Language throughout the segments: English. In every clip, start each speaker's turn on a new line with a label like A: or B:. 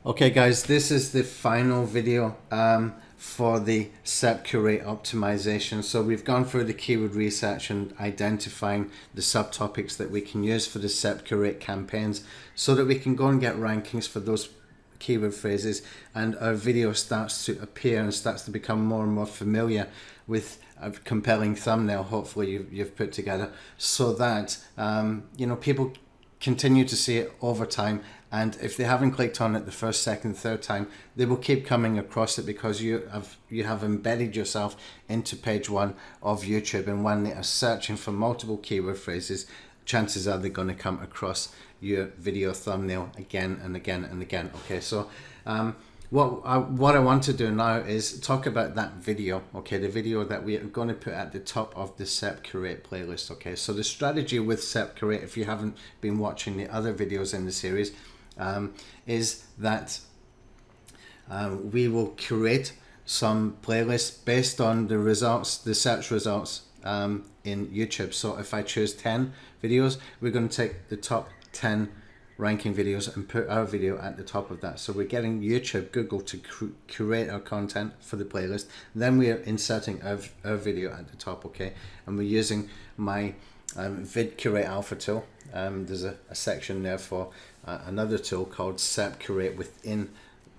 A: Okay guys, this is the final video for the Serp Curate optimization. So we've gone through the keyword research and identifying the subtopics that we can use for the Serp Curate campaigns so that we can go and get rankings for those keyword phrases, and our video starts to appear and starts to become more and more familiar with a compelling thumbnail hopefully you've put together, so that people continue to see it over time. And if they haven't clicked on it the first, second, third time, they will keep coming across it because you have embedded yourself into page one of YouTube. And when they are searching for multiple keyword phrases, chances are they're going to come across your video thumbnail again and again and again. Okay, so what I want to do now is talk about that video, okay, the video that we are going to put at the top of the Serp Curate playlist. Okay, so the strategy with Serp Curate, if you haven't been watching the other videos in the series, is that we will curate some playlists based on the results, the search results in YouTube. So if I choose 10 videos, we're going to take the top 10 ranking videos and put our video at the top of that. So we're getting YouTube, Google to curate our content for the playlist. Then we are inserting our video at the top, okay? And we're using my Vid Curate Alpha tool. There's a section there for another tool called Serp Curate within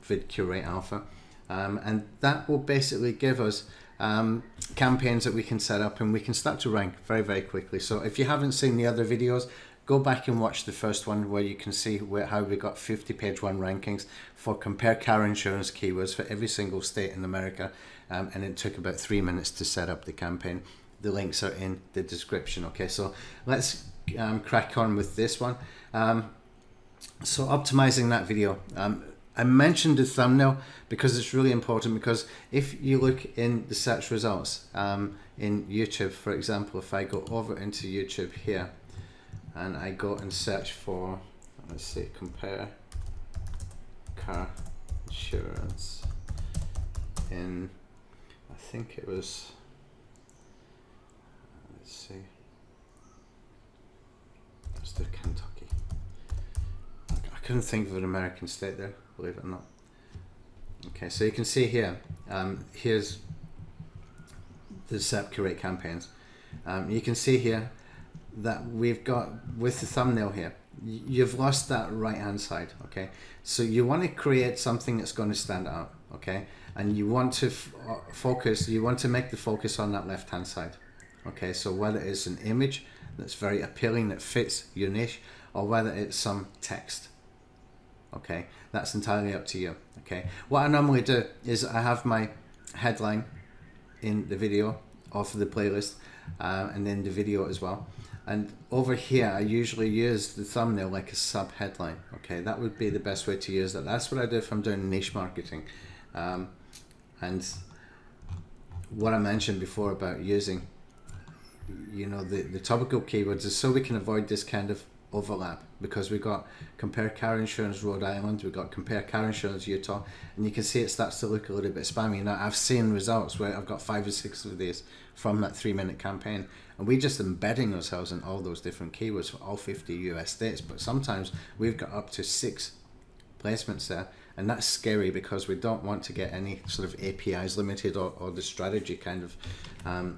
A: Vid Curate Alpha. And that will basically give us campaigns that we can set up and we can start to rank very, very quickly. So if you haven't seen the other videos, go back and watch the first one where you can see how we got 50 page one rankings for compare car insurance keywords for every single state in America. And it took about 3 minutes to set up the campaign. The links are in the description. Okay, so let's crack on with this one. So optimizing that video. I mentioned the thumbnail because it's really important, because if you look in the search results in YouTube, for example, if I go over into YouTube here and I go and search for, let's see, compare car insurance in, I think it was, let's see, it's the Kentucky. I couldn't think of an American state there, believe it or not. Okay, so you can see here, here's the Serp Curate campaigns. You can see here that we've got, with the thumbnail here, you've lost that right hand side. Okay, so you want to create something that's going to stand out, okay, and you want to focus, you want to make the focus on that left hand side. Okay, so whether it's an image that's very appealing that fits your niche, or whether it's some text, okay, that's entirely up to you. Okay, what I normally do is I have my headline in the video of the playlist and then the video as well, and over here I usually use the thumbnail like a sub headline. Okay, that would be the best way to use that. That's what I do if I'm doing niche marketing. And what I mentioned before about using the topical keywords is so we can avoid this kind of overlap, because we got compare car insurance Rhode Island, we got compare car insurance Utah, and you can see it starts to look a little bit spammy. Now I've seen results where I've got 5 or 6 of these from that 3-minute campaign, and we're just embedding ourselves in all those different keywords for all 50 US states, but sometimes we've got up to 6 placements there, and that's scary because we don't want to get any sort of APIs limited or the strategy kind of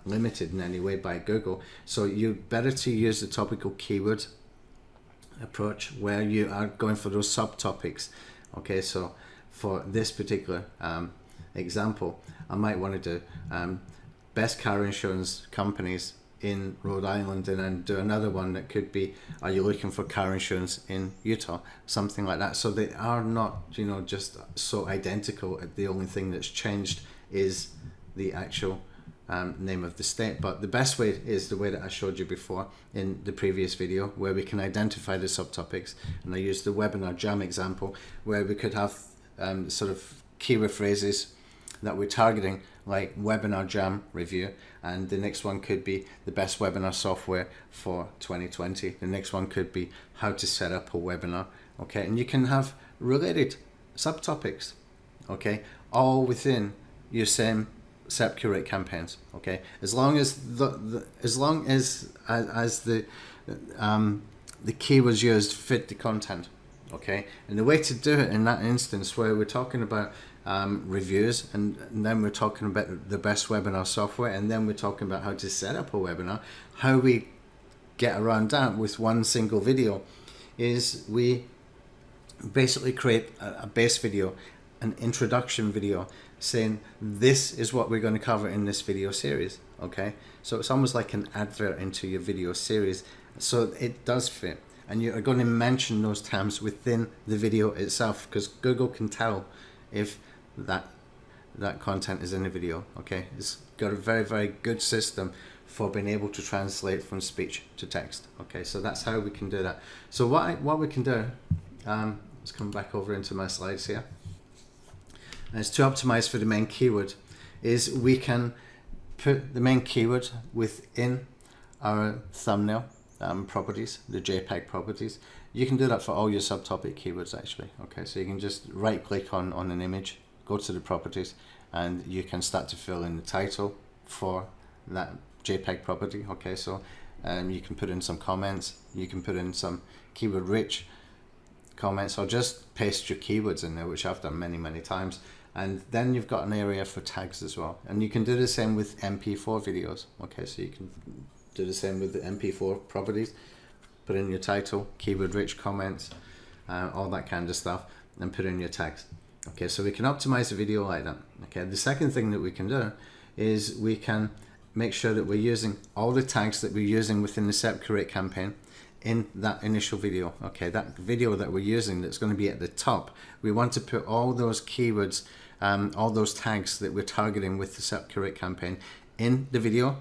A: limited in any way by Google. So you're better to use the topical keyword approach where you are going for those subtopics. Okay, so for this particular example, I might want to do best car insurance companies in Rhode Island, and then do another one that could be, are you looking for car insurance in Utah, something like that. So they are not just so identical. The only thing that's changed is the actual name of the state. But the best way is the way that I showed you before in the previous video, where we can identify the subtopics. And I used the webinar jam example where we could have sort of keyword phrases that we're targeting, like webinar jam review, and the next one could be the best webinar software for 2020. The next one could be how to set up a webinar. Okay, and you can have related subtopics, okay, all within your same Serp Curate campaigns. Okay, as long as the keywords used fit the content. okay? And the way to do it in that instance where we're talking about reviews, and then we're talking about the best webinar software, and then we're talking about how to set up a webinar, how we get around that with one single video is we basically create a base video, an introduction video saying this is what we're going to cover in this video series, okay? So it's almost like an advert into your video series, so it does fit, and you're going to mention those terms within the video itself, because Google can tell if that content is in the video, okay? It's got a very, very good system for being able to translate from speech to text, okay? So that's how we can do that. So what we can do, let's come back over into my slides here, and it's to optimize for the main keyword, is we can put the main keyword within our thumbnail properties, the JPEG properties. You can do that for all your subtopic keywords actually, okay? So you can just right click on an image, go to the properties, and you can start to fill in the title for that JPEG property, okay? So you can put in some comments, you can put in some keyword rich comments, or just paste your keywords in there, which I've done many times. And then you've got an area for tags as well, and you can do the same with MP4 videos, okay? So you can do the same with the MP4 properties, put in your title, keyword rich comments, all that kind of stuff, and put in your tags, okay? So we can optimize the video like that, okay? The second thing that we can do is we can make sure that we're using all the tags that we're using within the Serp Curate campaign in that initial video, okay? That video that we're using that's going to be at the top, we want to put all those keywords, all those tags that we're targeting with the Serp Curate campaign in the video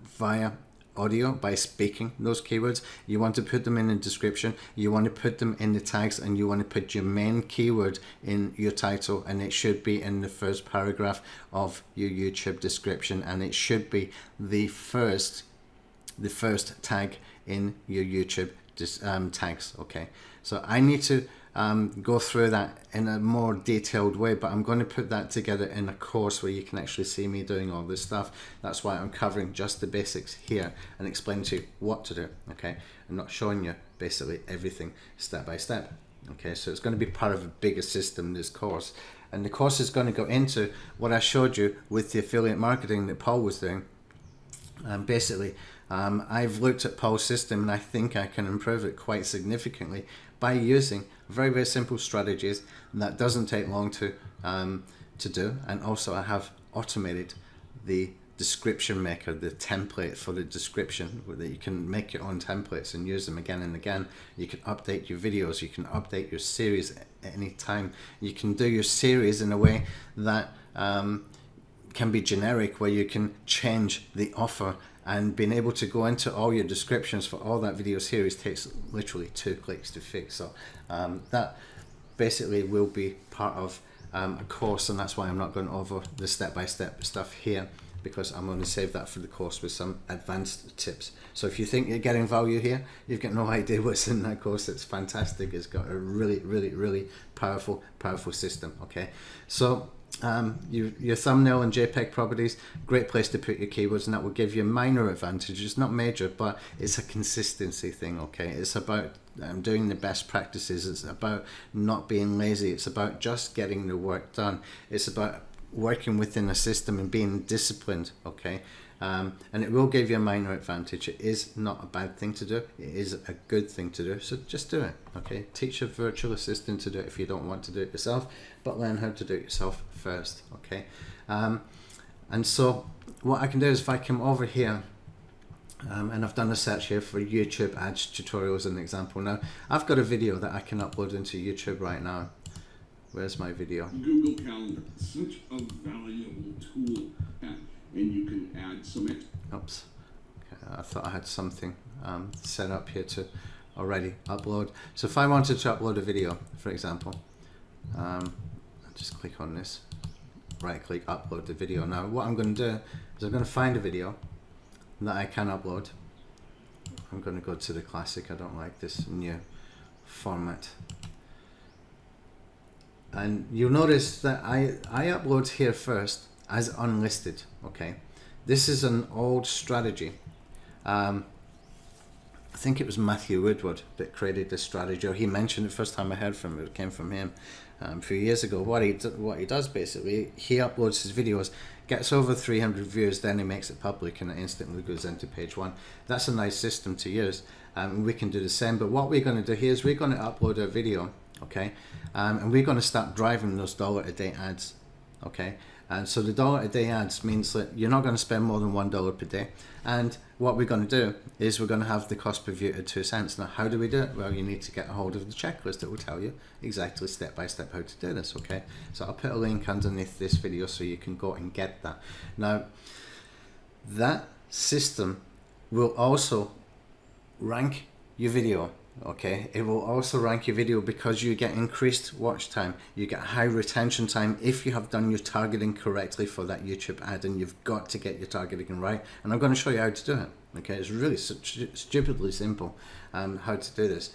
A: via audio by speaking those keywords. You want to put them in the description, you want to put them in the tags, and you want to put your main keyword in your title, and it should be in the first paragraph of your YouTube description, and it should be the first tag in your YouTube tags, okay? So I need to go through that in a more detailed way, but I'm going to put that together in a course where you can actually see me doing all this stuff. That's why I'm covering just the basics here and explaining to you what to do, okay? I'm not showing you basically everything step by step, okay? So it's going to be part of a bigger system, this course, and the course is going to go into what I showed you with the affiliate marketing that Paul was doing. Basically, I've looked at Paul's system, and I think I can improve it quite significantly by using very simple strategies that doesn't take long to do. And also I have automated the description maker, the template for the description, that you can make your own templates and use them again and again. You can update your videos, you can update your series at any time. You can do your series in a way that can be generic, where you can change the offer, and being able to go into all your descriptions for all that video series takes literally 2 clicks to fix. So that basically will be part of a course, and that's why I'm not going over the step-by-step stuff here, because I'm going to save that for the course with some advanced tips. So if you think you're getting value here, you've got no idea what's in that course. It's fantastic. It's got a really powerful system, okay? So your thumbnail and JPEG properties, great place to put your keywords, and that will give you minor advantages, not major, but it's a consistency thing, okay? It's about doing the best practices. It's about not being lazy. It's about just getting the work done. It's about working within a system and being disciplined, okay? And it will give you a minor advantage. It is not a bad thing to do. It is a good thing to do. So just do it, okay? Teach a virtual assistant to do it if you don't want to do it yourself, but learn how to do it yourself first, okay? And so what I can do is, if I come over here, and I've done a search here for YouTube ads tutorials as an example. Now, I've got a video that I can upload into YouTube right now. Where's my video?
B: Google Calendar, such a valuable tool, and you can add some extra.
A: Oops. Okay, I thought I had something set up here to already upload. So if I wanted to upload a video, for example, I'll just click on this, right click, upload the video. Now what I'm going to do is I'm going to find a video that I can upload. I'm going to go to the classic. I don't like this new format. And you'll notice that I upload here first as unlisted, okay? This is an old strategy. I think it was Matthew Woodward that created this strategy, or he mentioned it. First time I heard from it came from him a few years ago. What he does basically, he uploads his videos, gets over 300 views, then he makes it public and it instantly goes into page one. That's a nice system to use. We can do the same, but what we're going to do here is we're going to upload a video, okay, and we're going to start driving those $1-a-day ads, okay. And so the $1-a-day ads means that you're not going to spend more than $1 per day. And what we're going to do is we're going to have the cost per view at 2 cents. Now, how do we do it? Well, you need to get a hold of the checklist that will tell you exactly step by step how to do this, okay? So I'll put a link underneath this video so you can go and get that. Now, that system will also rank your video. Okay, it will also rank your video because you get increased watch time, you get high retention time if you have done your targeting correctly for that YouTube ad, and you've got to get your targeting right. And I'm going to show you how to do it. Okay, it's really stupidly simple how to do this,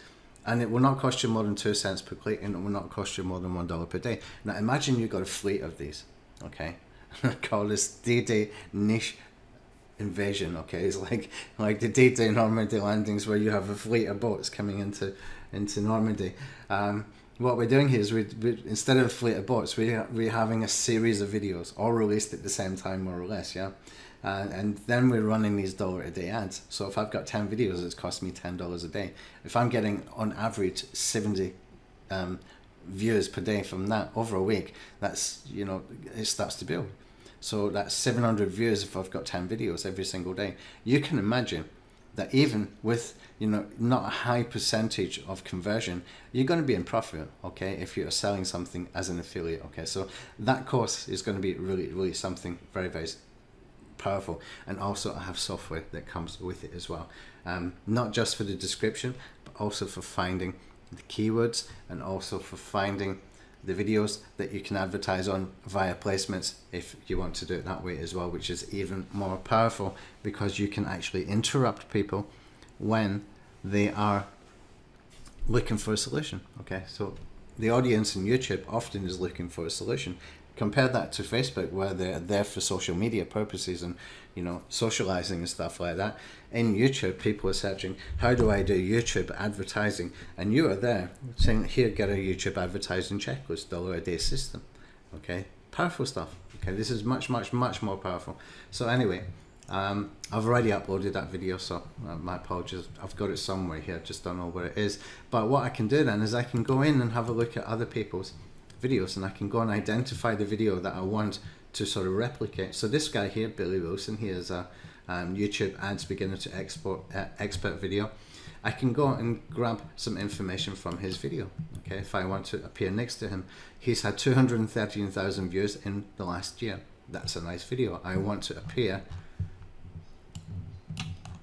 A: and it will not cost you more than 2 cents per click, and it will not cost you more than $1 per day. Now imagine you've got a fleet of these. Okay, I call this D-Day niche invasion. Okay, it's like the D-Day Normandy landings where you have a fleet of boats coming into Normandy. What we're doing here is we instead of a fleet of boats, we're having a series of videos all released at the same time, more or less, yeah. And then we're running these $1-a-day ads. So if I've got 10 videos, it's cost me $10 a day. If I'm getting on average 70 views per day from that over a week, that's, you know, it starts to build. So that's 700 views if I've got 10 videos every single day. You can imagine that even with, you know, not a high percentage of conversion, you're going to be in profit, okay, if you're selling something as an affiliate, okay. So that course is going to be really something very powerful. And also I have software that comes with it as well, not just for the description, but also for finding the keywords, and also for finding the videos that you can advertise on via placements if you want to do it that way as well, which is even more powerful because you can actually interrupt people when they are looking for a solution. Okay, so the audience in YouTube often is looking for a solution. Compare that to Facebook, where they're there for social media purposes and, you know, socializing and stuff like that. In YouTube, people are searching, how do I do YouTube advertising? And you are there saying, here, get a YouTube advertising checklist, $1-a-day system. Okay, powerful stuff. Okay, this is much more powerful. So anyway, I've already uploaded that video, so my apologies. I've got it somewhere here, just don't know where it is. But what I can do then is I can go in and have a look at other people's videos, and I can go and identify the video that I want to sort of replicate. So this guy here, Billy Wilson, he is a YouTube ads beginner to expert video. I can go and grab some information from his video. Okay, if I want to appear next to him, he's had 213,000 views in the last year. That's a nice video. I want to appear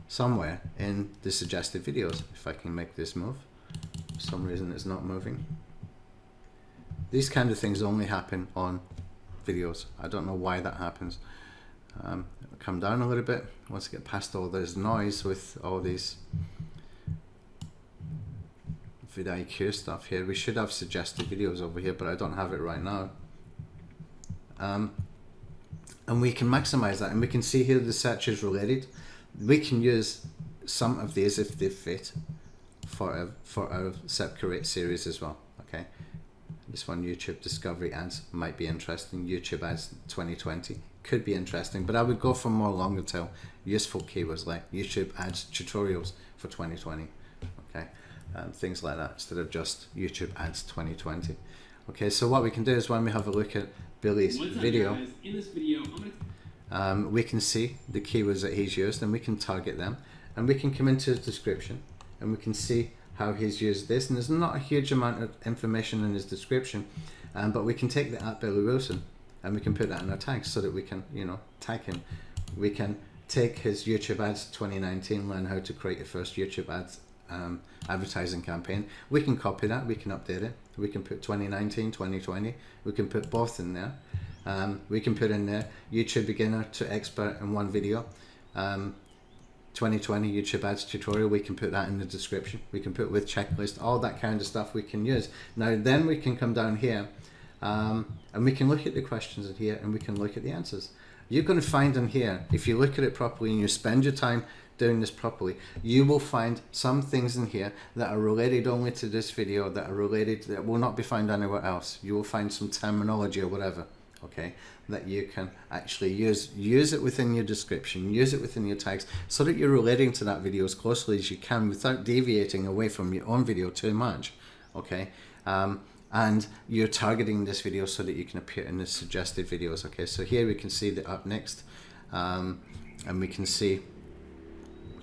A: somewhere in the suggested videos. If I can make this move, for some reason it's not moving. These kind of things only happen on videos. I don't know why that happens. It'll come down a little bit once I get past all this noise with all these vidIQ stuff here. We should have suggested videos over here, but I don't have it right now. And we can maximize that, and we can see here the search is related. We can use some of these if they fit for our Serp Curate series as well. Okay. This one, YouTube discovery ads, might be interesting. YouTube ads 2020 could be interesting, but I would go for more longer tail useful keywords like YouTube ads tutorials for 2020. Okay, things like that instead of just YouTube ads 2020. Okay, so what we can do is when we have a look at Billy's video,
B: guys? In this video,
A: we can see the keywords that he's used, and we can target them, and we can come into his description and we can see how he's used this. And there's not a huge amount of information in his description, but we can take the @Billy Wilson and we can put that in our tags so that we can, you know, tag him. We can take his YouTube ads 2019, learn how to create your first YouTube ads advertising campaign. We can copy that, we can update it, we can put 2019, 2020, we can put both in there. We can put in there YouTube beginner to expert in one video, 2020 YouTube ads tutorial. We can put that in the description. We can put with checklist, all that kind of stuff we can use. Now then we can come down here and we can look at the questions in here, and we can look at the answers. You're going to find in here, if you look at it properly and you spend your time doing this properly, you will find some things in here that are related only to this video, that will not be found anywhere else. You will find some terminology or whatever, okay, that you can actually use it within your description, use it within your tags, so that you're relating to that video as closely as you can without deviating away from your own video too much, okay. And you're targeting this video so that you can appear in the suggested videos. Okay, so here we can see the up next, and we can see,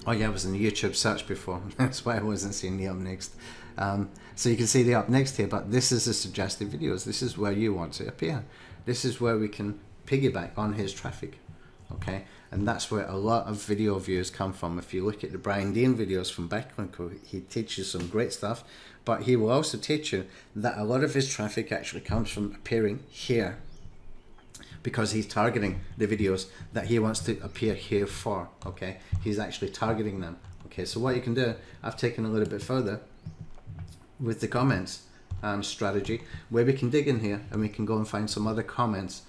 A: oh yeah, I was in the YouTube search before. That's why I wasn't seeing the up next. So you can see the up next here, but this is the suggested videos. This is where you want to appear. This is where we can piggyback on his traffic. Okay, and that's where a lot of video views come from. If you look at the Brian Dean videos from Backlink, he teaches some great stuff, but he will also teach you that a lot of his traffic actually comes from appearing here, because he's targeting the videos that he wants to appear here for. Okay, he's actually targeting them. Okay, so what you can do, I've taken a little bit further with the comments strategy, where we can dig in here and we can go and find some other comments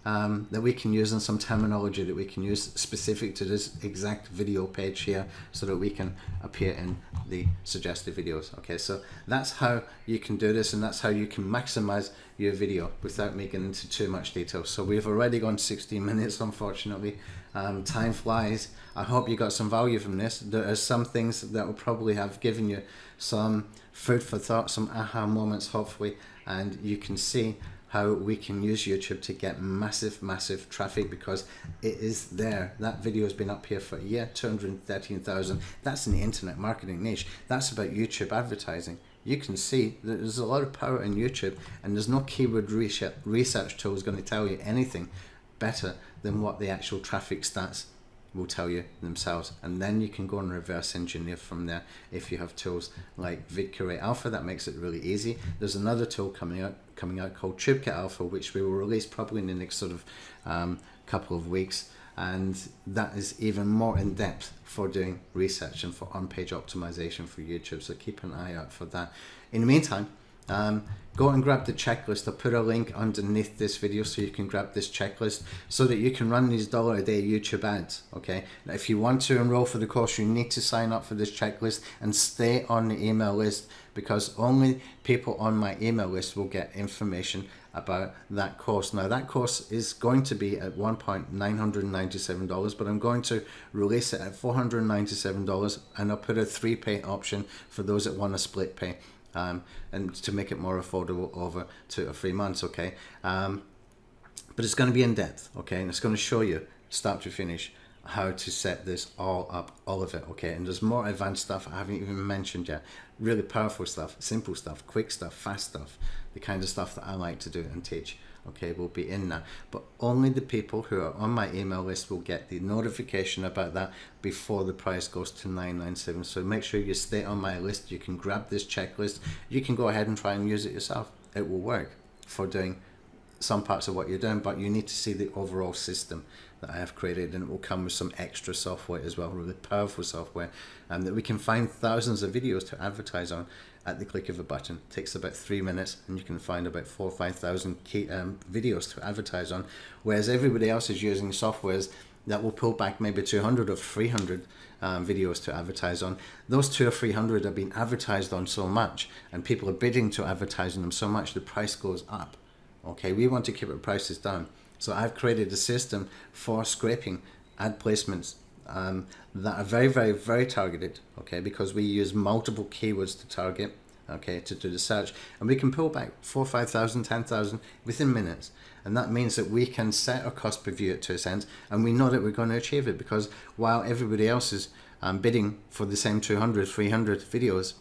A: that we can use, and some terminology that we can use specific to this exact video page here, so that we can appear in the suggested videos. Okay, so that's how you can do this, and that's how you can maximize your video without making into too much detail. So we've already gone 16 minutes, unfortunately. Time flies. I hope you got some value from this. There are some things that will probably have given you some food for thought, some aha moments hopefully, and you can see how we can use YouTube to get massive traffic, because it is there. That video has been up here for a year, 213,000. That's in the internet marketing niche. That's about YouTube advertising. You can see that there's a lot of power in YouTube, and there's no keyword research tool is going to tell you anything better than what the actual traffic stats will tell you themselves. And then you can go and reverse engineer from there if you have tools like Curate Alpha. That makes it really easy. There's another tool coming out called TubeKit Alpha, which we will release probably in the next sort of couple of weeks, and that is even more in depth for doing research and for on-page optimization for YouTube, so keep an eye out for that. In the meantime, go and grab the checklist. I'll put a link underneath this video so you can grab this checklist so that you can run these $1-a-day YouTube ads. Okay, now if you want to enroll for the course, you need to sign up for this checklist and stay on the email list, because only people on my email list will get information about that course. Now that course is going to be at one point $997, but I'm going to release it at $497, and I'll put a 3-pay option for those that want to split pay. And to make it more affordable over 2 or 3 months, okay? But it's going to be in depth, okay? And it's going to show you, start to finish, how to set this all up, all of it, okay? And there's more advanced stuff I haven't even mentioned yet. Really powerful stuff, simple stuff, quick stuff, fast stuff, the kind of stuff that I like to do and teach, okay, will be in that. But only the people who are on my email list will get the notification about that before the price goes to $997. So make sure you stay on my list. You can grab this checklist. You can go ahead and try and use it yourself. It will work for doing some parts of what you're doing, but you need to see the overall system that I have created, and it will come with some extra software as well, really powerful software, that we can find thousands of videos to advertise on at the click of a button. It takes about 3 minutes, and you can find about 4,000 or 5,000 videos to advertise on, whereas everybody else is using softwares that will pull back maybe 200 or 300 videos to advertise on. Those 200 or 300 are being advertised on so much, and people are bidding to advertise on them so much, the price goes up. Okay, we want to keep our prices down. So I've created a system for scraping ad placements that are very targeted, okay, because we use multiple keywords to target, okay, to do the search, and we can pull back 4,000, 5,000, 10,000 within minutes. And that means that we can set our cost per view at 2 cents, and we know that we're going to achieve it, because while everybody else is bidding for the same 200, 300 videos,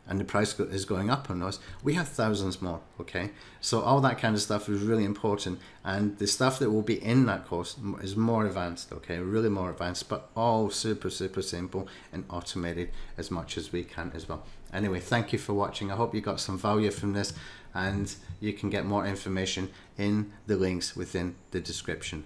A: and the price is going up on us, we have thousands more, okay? So all that kind of stuff is really important, and the stuff that will be in that course is more advanced, okay? Really more advanced, but all super simple and automated as much as we can as well. Anyway, thank you for watching. I hope you got some value from this, and you can get more information in the links within the description.